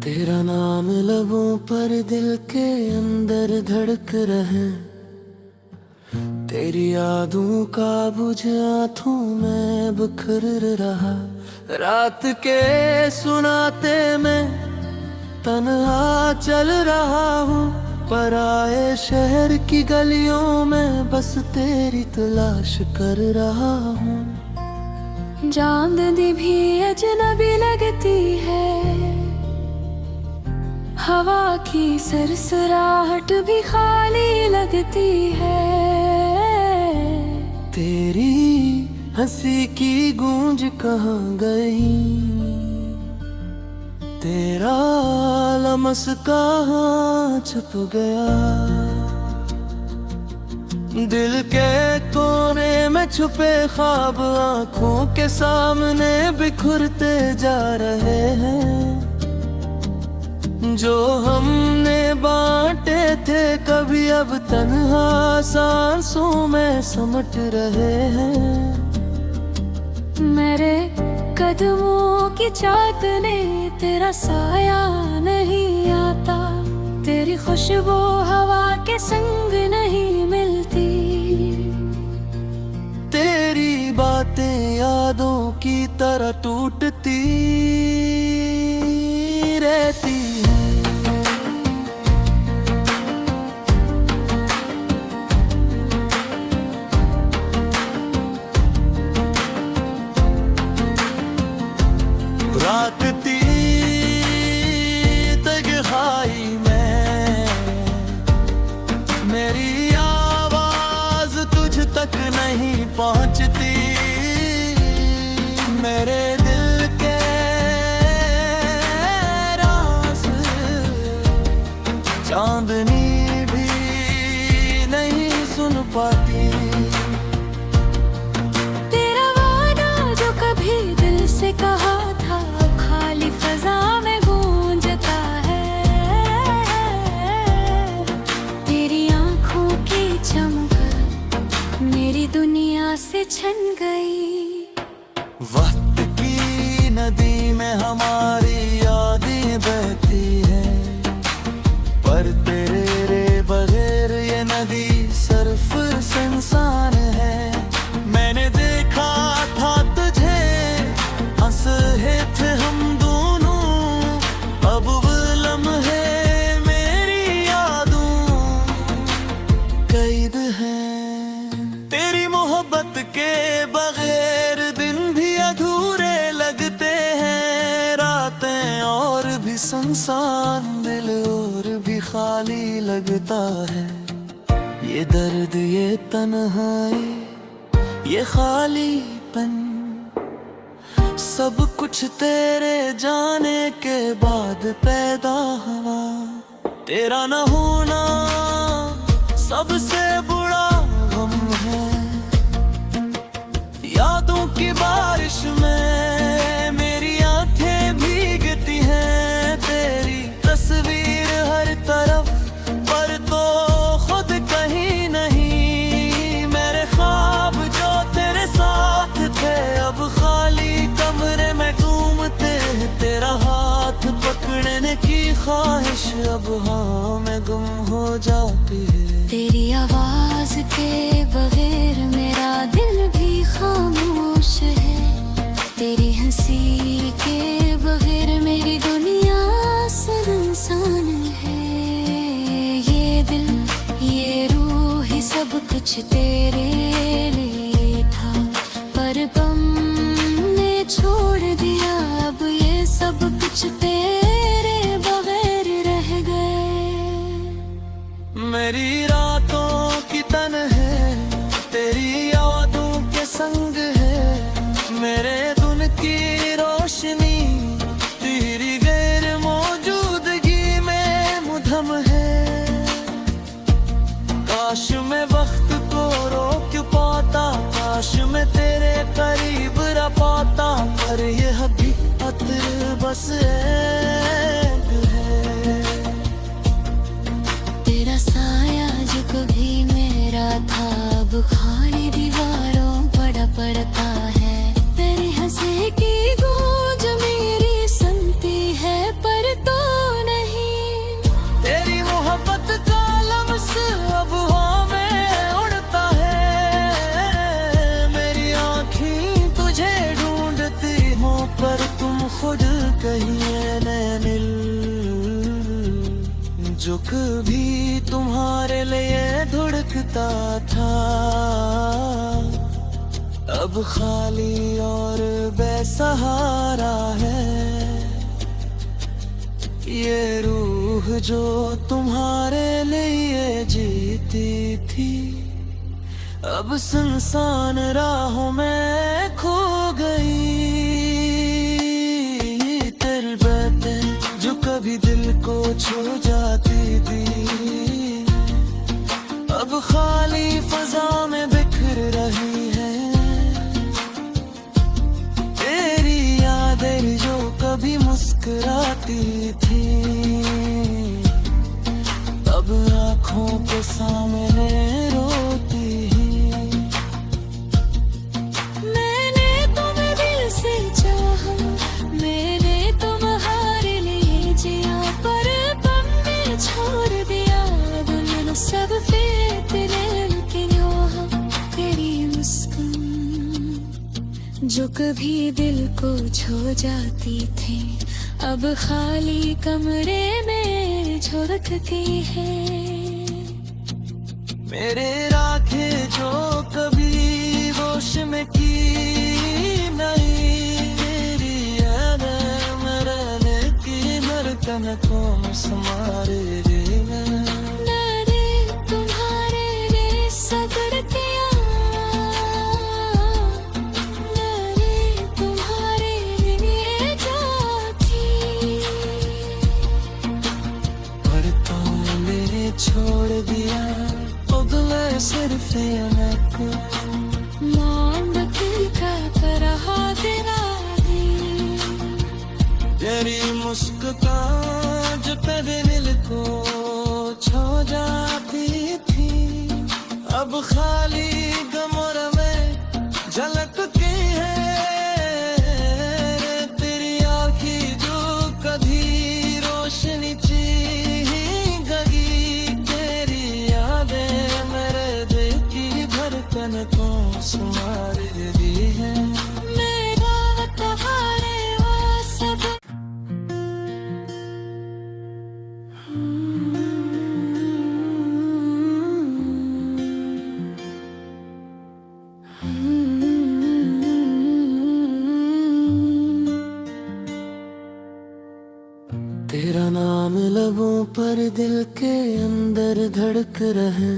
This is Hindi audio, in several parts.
तेरा नाम लबों पर दिल के अंदर धड़क रहे, तेरी यादों का बुझ आँखों में बिखर रहा। रात के सुनाते मैं तन्हा चल रहा हूँ, पराए शहर की गलियों में बस तेरी तलाश कर रहा हूँ। चांदनी भी अजनबी लगती है, हवा की सरसराहट भी खाली लगती है। तेरी हंसी की गूंज कहाँ गई, तेरा लमस कहाँ छुप गया। दिल के कोने में छुपे ख्वाब आँखों के सामने बिखरते जा रहे हैं। जो हमने बांटे थे कभी अब तन्हा सांसों में समट रहे हैं। मेरे कदमों की चादने तेरा साया नहीं आता, तेरी खुशबू हवा के संग नहीं मिलती। तेरी बातें यादों की तरह टूटती रहती है। रात तन्हाई में मेरी आवाज तुझ तक नहीं पहुंचती। मेरे दिल के राज चांदनी भी नहीं सुन पाती। तेरा वादा जो कभी दिल से कहा था खाली फजा में गूंजता है। तेरी आंखों की चमक मेरी दुनिया से छन गई। वक्त की नदी में हमारी यादें बहती है, पर तेरे बगैर ये नदी सिर्फ सुनसान है। मैंने देखा था तुझे, हंस रहे थे हम दोनों, अब वो लम्हे मेरी यादों कैद हैं। तेरी मोहब्बत के बगैर दिन भी अधूरे लगते हैं, रातें और भी सुनसान, दिल और भी खाली लगता है। ये दर्द, ये तन्हाई, ये खालीपन, सब कुछ तेरे जाने के बाद पैदा हुआ। तेरा न होना सबसे बुरा गम है। यादों की बारिश में मेरी आंखें भीगती हैं, तेरी तस्वीर हर तरफ पर तो खुद कहीं नहीं। मेरे ख्वाब जो तेरे साथ थे अब खाली कमरे में घूमते हैं। तेरा हाथ पकड़ने की ख्वाहिश अब हाँ में गुम हो जाती है। तेरी आवाज के बगैर मेरा दिल भी खामोश है, तेरी हंसी के बगैर मेरी दुनिया सुनसान है। ये दिल, ये रूह ही सब कुछ तेरे लिए था, पर गम ने छोड़ दिया अब ये सब कुछ तेरे बगैर रह गए। मेरी रातों की तन है, तेरी यादों के संग है। मेरे दिन की रोशनी तेरी गैर मौजूदगी में मुधम है। काश मैं वक्त को रोक जो कभी तुम्हारे लिए धड़कता था, अब खाली और बेसहारा है। ये रूह जो तुम्हारे लिए जीती थी, अब सुनसान राहों में खो गई। तेरी बातें जो कभी दिल को छू जाती थी, अब खाली फजा में बिखर रही है। तेरी यादें जो कभी मुस्कुराती थी, अब आँखों के सामने रोती है। मैंने तुम्हें दिल से चाहा, मैंने तुम्हारे लिए जिया, पर तुमने छोड़ दिया दुनिया सब फिर तेरे के यहाँ। तेरी मुस्कान जो कभी दिल को छू जाती थी, अब खाली कमरे में झुरकती है। मेरे राखे जो कभी होश में की नहीं, तेरी यादें मेरे लेकी धड़कन को समारे रे मैं। मैंने तुम्हारे लिए सब्र किया, मैंने तुम्हारे लिए जाती, पर तुमने छोड़ दिया उगले सिर्फ को। मोमबत्ती का तरह तेरा दिल, तेरी मुस्कान जो कभी दिल को छू जाती थी, अब खाली कमर में झलकती है। तेरी आँखें जो कभी रोशनी गई, तेरी यादें मेरे दिल की धड़कन को संवार दी है। मेरा तुम्हारे वो सब। तेरा नाम लबों पर दिल के अंदर धड़क रहे,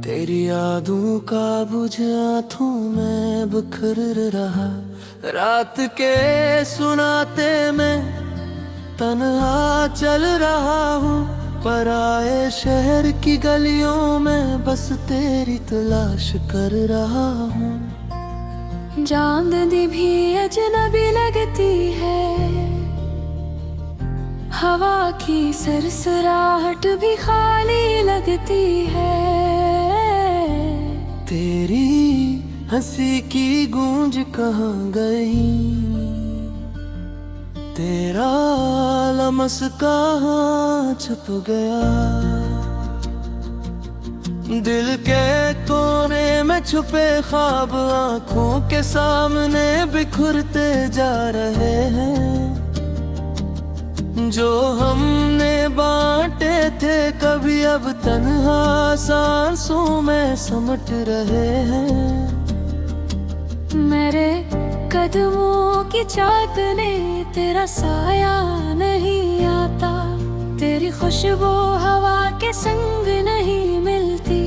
तेरी यादों का बुझ आँखों में बिखर रहा। रात के सुनाते मैं तन्हा चल रहा हूँ, पराए शहर की गलियों में बस तेरी तलाश कर रहा हूँ। चांदनी भी अजनबी लगती है, हवा की सरसराहट भी खाली लगती है। तेरी हंसी की गूंज कहाँ गई, तेरा लमस कहाँ छुप गया। दिल के कोने में छुपे ख्वाब आँखों के सामने बिखरते जा रहे हैं। जो हमने बांटे थे कभी, अब तन्हा सांसों में समट रहे हैं। मेरे कदमों की चादने तेरा साया नहीं आता, तेरी खुशबू हवा के संग नहीं मिलती।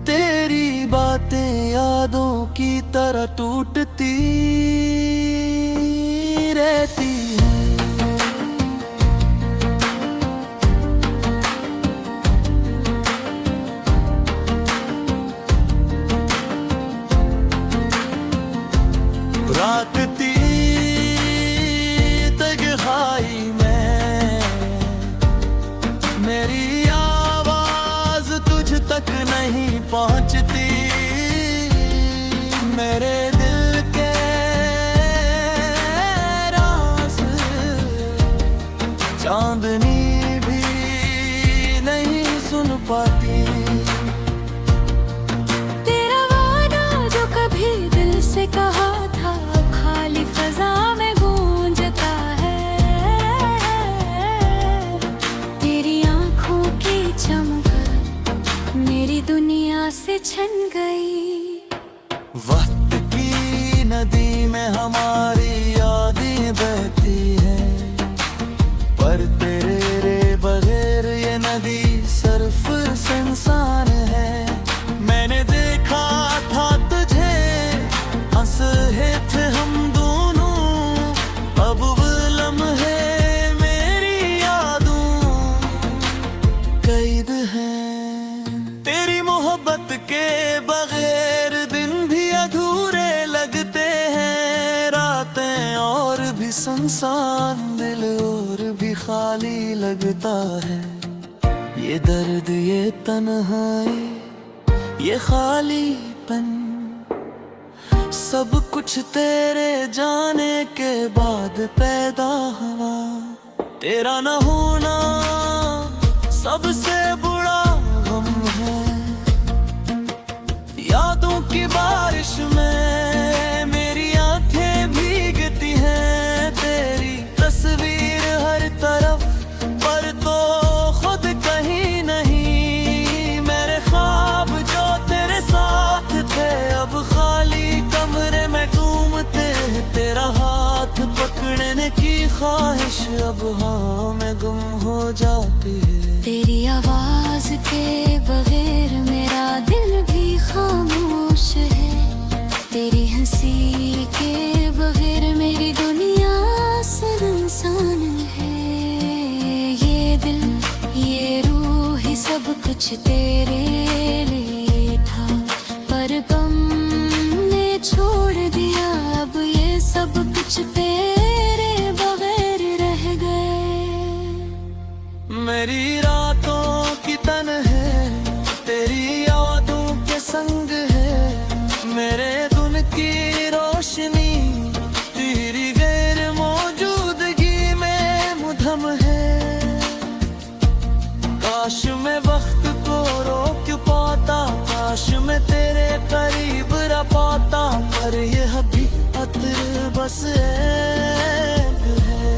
तेरी बातें यादों की तरह टूटती रहती है। रात तन्हाई में मेरी आवाज तुझ तक नहीं पहुंचती, मेरे दिल के राज चांदनी भी नहीं सुन पाती। तेरा वादा जो कभी दिल से कहा था, अब खाली फजा में गूंजता है। सुनसान दिल और भी खाली लगता है। ये दर्द, ये तन्हाई, ये खालीपन, सब कुछ तेरे जाने के बाद पैदा हुआ। तेरा न होना सबसे बुरा गम है। यादों की बारिश में मेरी आंखें भीगती हैं, तेरी तस्वीर हर तरफ पर तो खुद कहीं नहीं। मेरे ख्वाब जो तेरे साथ थे अब खाली कमरे में घूमते हैं। तेरा हाथ पकड़ने की ख्वाहिश अब हाँ में गुम हो जाती है। तेरी आवाज के बगैर मेरा दिल भी खामोश है। तेरी हंसी के बगैर मेरी दुनिया सुनसान है। ये दिल, ये रूह ही सब कुछ तेरे लिए था, पर गम ने छोड़ दिया। अब ये सब कुछ तेरे बगैर रह गए। मेरी रातों की तन है, तेरी यादों के संग है। मेरे दिन की रोशनी तेरी गैर मौजूदगी में मुधम है। काश मैं वक्त को रोक पाता, काश मैं तेरे करीब रह पाता, पर यह भी अतर बस एक है।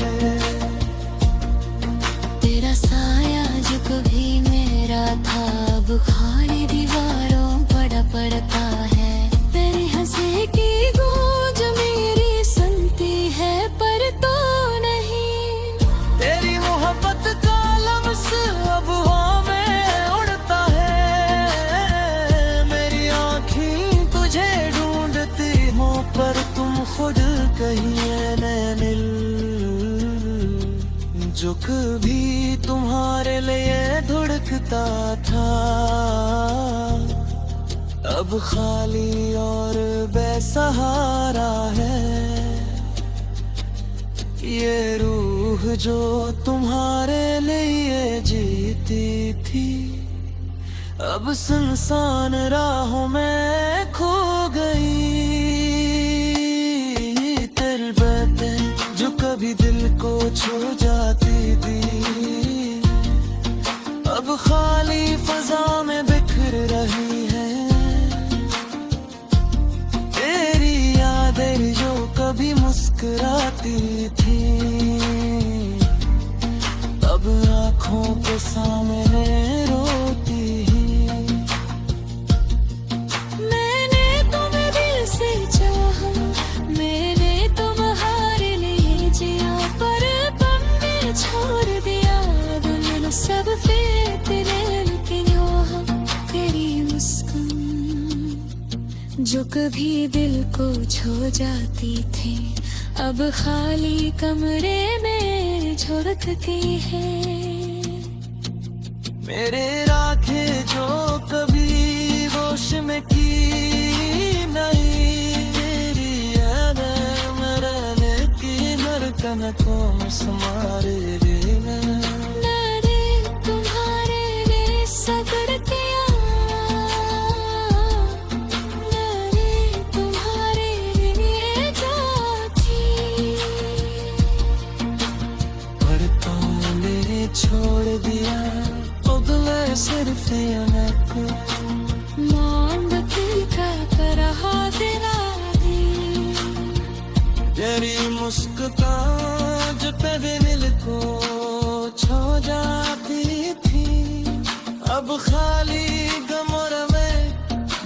तेरा साया जो कभी मेरा था अब खाली दीवारों पड़ा पड़ता है। तेरी हंसी की गूंज मेरी सुनती है पर तो नहीं। तेरी मोहब्बत का लम्स अब हवा में उड़ता है। मेरी आँखें तुझे ढूंढती हो पर तुम खुद कहीं है नैनिल। जो कभी तुम्हारे लिए धुड़कता था अब खाली और बेसहारा है। ये रूह जो तुम्हारे लिए जीती थी अब सुनसान राहों में खो गई। तेरी बातें जो कभी दिल को छू जाती थी अब खाली फजा में बिखर रही है। तेरी यादें जो कभी मुस्कुराती थी अब आँखों के सामने रोती। मैंने तुम्हें दिल से चाहा, मैंने तुम्हारे लिए जिया, पर तुमने छोड़ दिया दुनिया सब फिर तेरे। लेकिन यहाँ तेरी मुस्कान जो कभी दिल को छू जाती थी अब खाली कमरे में झुरकती है। मेरे राखे जो कभी होश में की नहीं, तेरी यादें मरने की धड़कन को समारे में। मैंने तुम्हारे लिए सब्र किया, मैंने तुम्हारे लिए जाती, पर तुमने छोड़ दिया उगले सिर्फ मैं को। मोमबत्ती का तरह दिला दी। तेरी मुस्कान जो कभी दिल को छू जाती थी अब खाली कमर में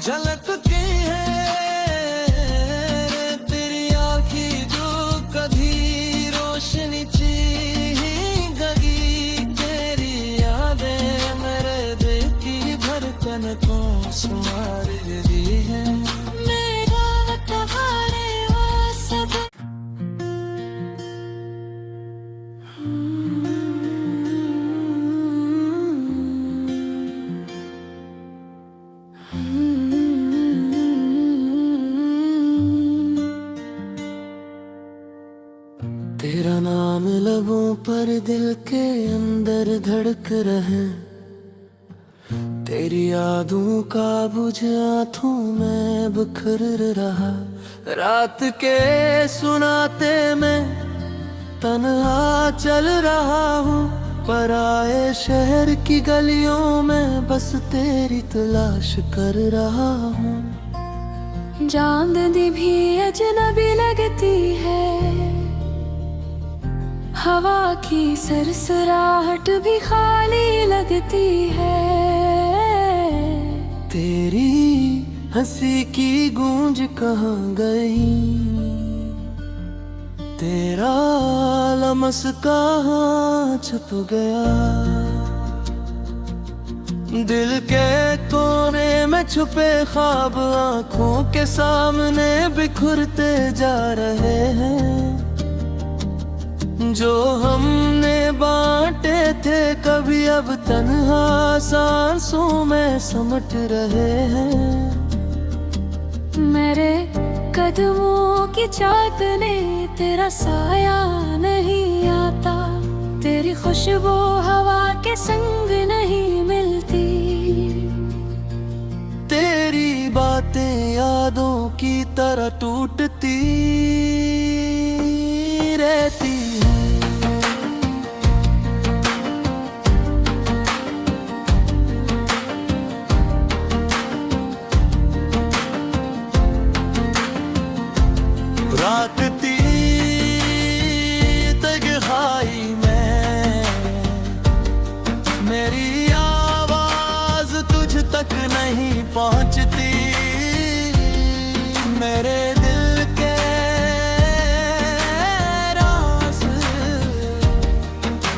झलकती है। तेरी आँखें जो कभी रोशनी गगी, तेरी यादें मेरे दिल की धड़कन को संवार दी है। मेरा तुम्हारे वो सब तेरा नाम लबों पर दिल के अंदर धड़क रहे, तेरी यादों का बुझ आँखों में बिखर रहा। रात के सुनाते मैं तन्हा चल रहा हूँ, पराए शहर की गलियों में बस तेरी तलाश कर रहा हूँ। चांदनी भी अजनबी लगती है, हवा की सरसराहट भी खाली लगती है। तेरी हंसी की गूंज कहाँ गई, तेरा लमस कहाँ छुप गया। दिल के कोने में छुपे ख्वाब आंखों के सामने बिखरते जा रहे हैं। जो हमने बांटे थे कभी अब तन्हा सांसों में समट रहे हैं। मेरे कदमों की चादने तेरा साया नहीं आता, तेरी खुशबू हवा के संग नहीं मिलती। तेरी बातें यादों की तरह टूटती रहती है। रातती तन्हाई में मेरी आवाज तुझ तक नहीं पहुंचती। मेरे दिल के राज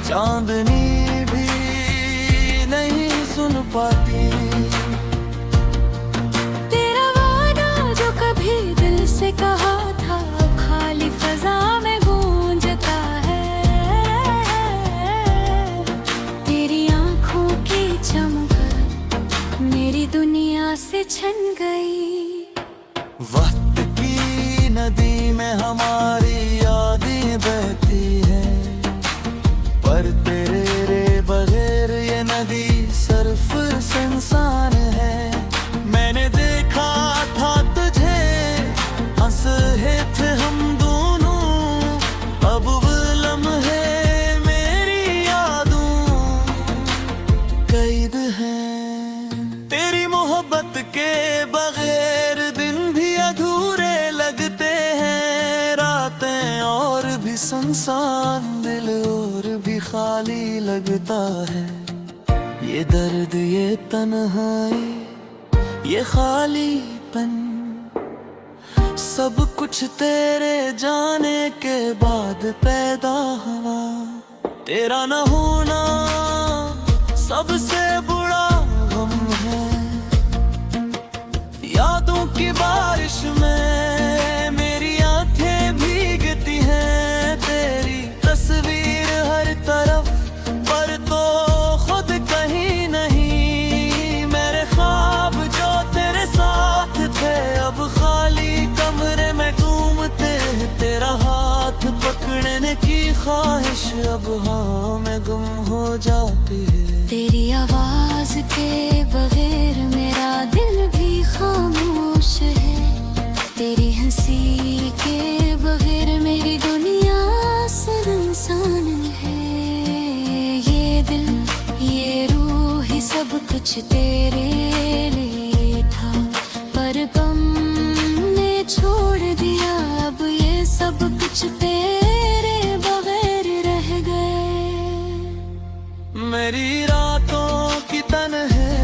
चांदनी भी नहीं सुन पाती। तेरा वादा जो कभी दिल से कहा था खाली फजा में गूंजता है। तेरी आंखों की चमक मेरी दुनिया से छन गई। वक्त की नदी में हमारी यादें बहती है, पर तेरे रे बगैर ये नदी सिर्फ सुनसान है। मैंने देखा था तुझे, हंस रहे थे हम दोनों, अब वो लम्हे मेरी यादों कैद हैं। तेरी मोहब्बत के बगैर दिन भी अधूरे लगते हैं, रातें और भी सुनसान, दिल और भी खाली लगता है। ये दर्द, ये तन्हाई, ये खालीपन, सब कुछ तेरे जाने के बाद पैदा हुआ। तेरा न होना सबसे बुरा गम है। यादों की बारिश में मेरी आंखें भीगती हैं, तेरी तस्वीर हर तरफ पर तो खुद कहीं नहीं। मेरे ख्वाब जो तेरे साथ थे अब खाली कमरे में घूमते हैं। तेरा हाथ पकड़ने की ख्वाहिश अब हाँ में गुम हो जाती है। तेरी आवाज के बगैर मेरा दिल भी खामोश है। तेरी हंसी के बगैर मेरी दुनिया सुनसान है। ये दिल, ये रूह ही सब कुछ तेरे लिए था, पर गम ने छोड़ दिया अब ये सब कुछ तेरे बगैर रह गए। मेरी रातों की तन है,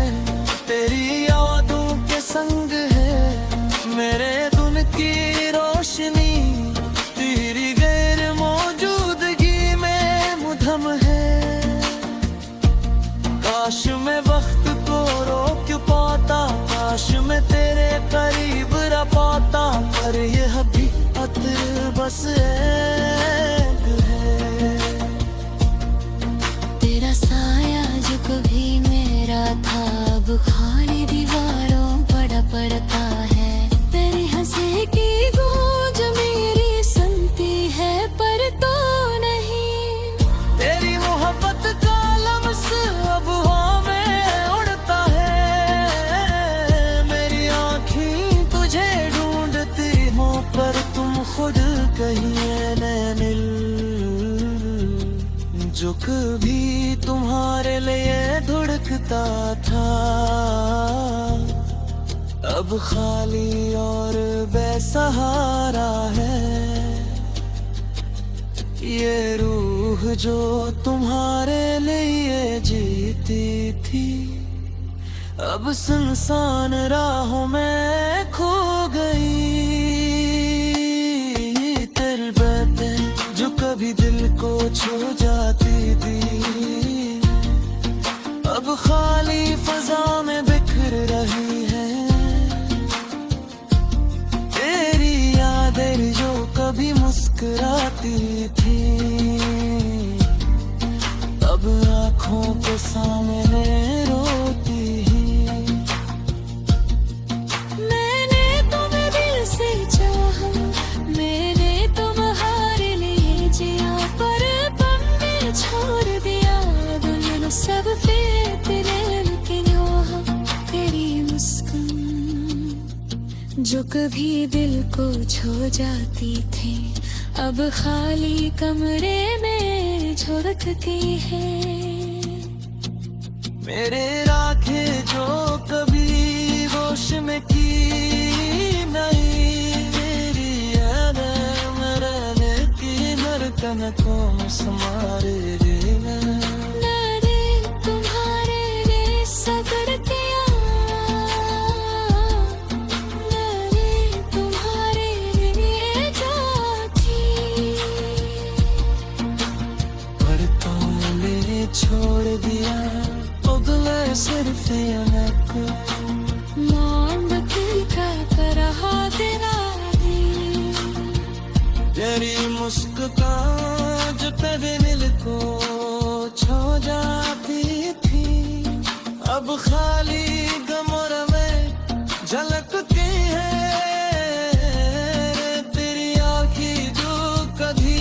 तेरी यादों के संग है। मेरे दिन की रोशनी तेरी गैर मौजूदगी में मुधम है। काश मैं वक्त को रोक जो कभी तुम्हारे लिए धुड़कता था, अब खाली और बेसहारा है। ये रूह जो तुम्हारे लिए जीती थी, अब सुनसान राहों में खो गई। तेरी बातें जो कभी दिल को छू जाती थी, अब खाली फजा में बिखर रही है। तेरी यादें जो कभी मुस्कुराती थी, अब आँखों के सामने रोती है। मैंने तुम्हें दिल से चाहा, मैंने तुम्हारे लिए जिया, पर तुमने छोड़ दिया दुनिया सब फिर तेरे लेकिन यहाँ तेरी मुस्कान जो कभी दिल को छू जाती थी, अब खाली कमरे में झुरकती है। मेरे राखे जो कभी होश में की नहीं, मेरी यादें मरने की धड़कन को संभाले देना। मैंने तुम्हारे लिए सब्र किया, मैंने तुम्हारे लिए जाती, पर तुमने छोड़ दिया उगले सिर्फ को। मोमबत्ती का तरह तेरा दिल, तेरी मुस्कान जो तेरे दिल को छू जाती थी, अब खाली गमर में झलकती है। तेरी आँखें जो कभी